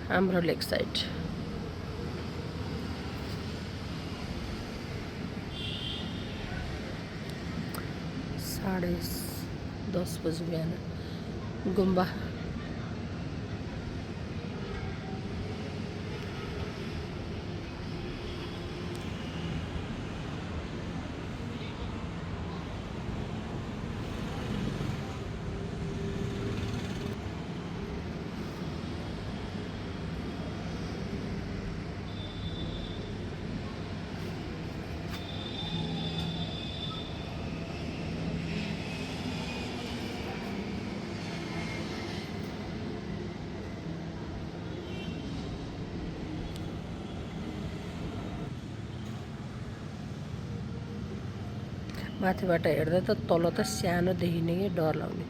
हाम्रो लेक साइड। साढे 10 बजी बिहान गुम्बा। माथिबाट हेर्दा त तल त सानो देखिने कि डर लाग्ने।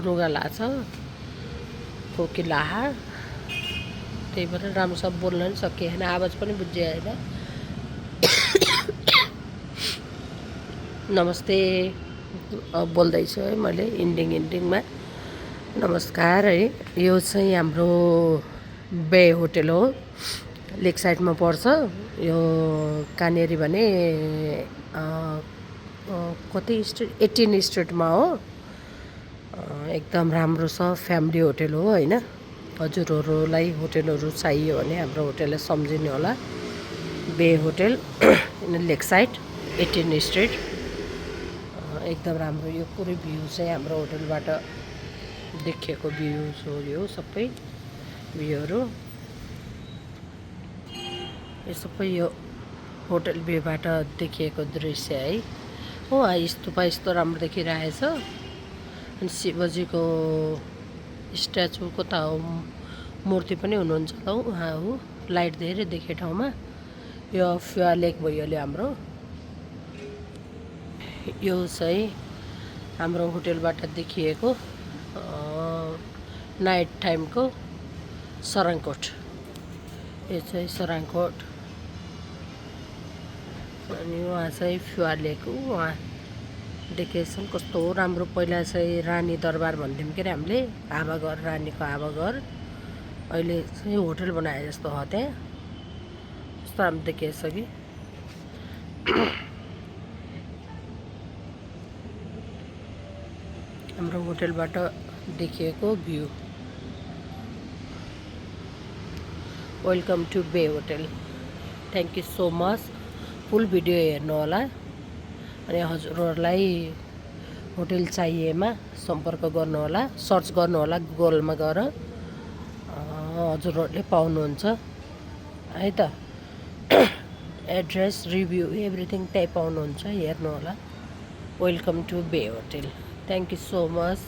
रुगा लाछ खोकी लाहा, त्यही भएर राम्रोसँग बोल्न पनि सकिएन, आवाज पनि बुझिएन। नमस्ते बोल्दैछु है मैले इन्डिङमा। नमस्कार है। यो चाहिँ हाम्रो बे होटल हो, लेक साइडमा पर्छ। यो कहाँनेरि भने कति स्ट्रिट 18 स्ट्रिटमा हो। एकदम राम्रो छ, फ्यामिली होटल हो हैन। हजुरहरूलाई होटलहरू चाहियो भने हाम्रो होटललाई सम्झिनु होला, बे होटल लेक साइड 18 स्ट्रिट। एकदम राम्रो। यो पुरै भ्यू चाहिँ हाम्रो होटलबाट देखिएको भ्यूज हो। यो सबै भ्यूहरू यो सबै यो होटल भ्यूबाट देखिएको दृश्य है। हो स्तूपा यस्तो राम्रो देखिरहेछ। अनि शिवजीको स्ट्याचु कता हो, मूर्ति पनि हुनुहुन्छ होला हौ उहाँ हो। लाइट धेरै देखे ठाउँमा यो फ्युवा लेक भइहाल्यो हाम्रो। यो चाहिँ हाम्रो होटलबाट देखिएको नाइट टाइमको सराङकोट। यो चाहिँ सराङकोट। अनि उहाँ चाहिँ फ्युवा लेक हो। उहाँ देखेछौँ कस्तो राम्रो। पहिला चाहिँ रानी दरबार भन्थ्यौँ के अरे हामीले, हावाघर, रानीको हावाघर। अहिले चाहिँ होटल बनाए जस्तो हो त्यहाँ, यस्तो राम्रो देखिएछ कि। हाम्रो होटलबाट देखिएको भ्यू। वेलकम टु बे hotel. Thank you so much. Full video हेर्नु होला। अनि हजुरहरूलाई होटल चाहिएमा सम्पर्क गर्नु होला, सर्च गर्नु होला गुगलमा गएर, हजुरहरूले पाउनुहुन्छ है त। एड्रेस, रिभ्यू, एभ्रिथिङ त्यही पाउनुहुन्छ, हेर्नु होला। वेलकम टु बे hotel. Thank you so much.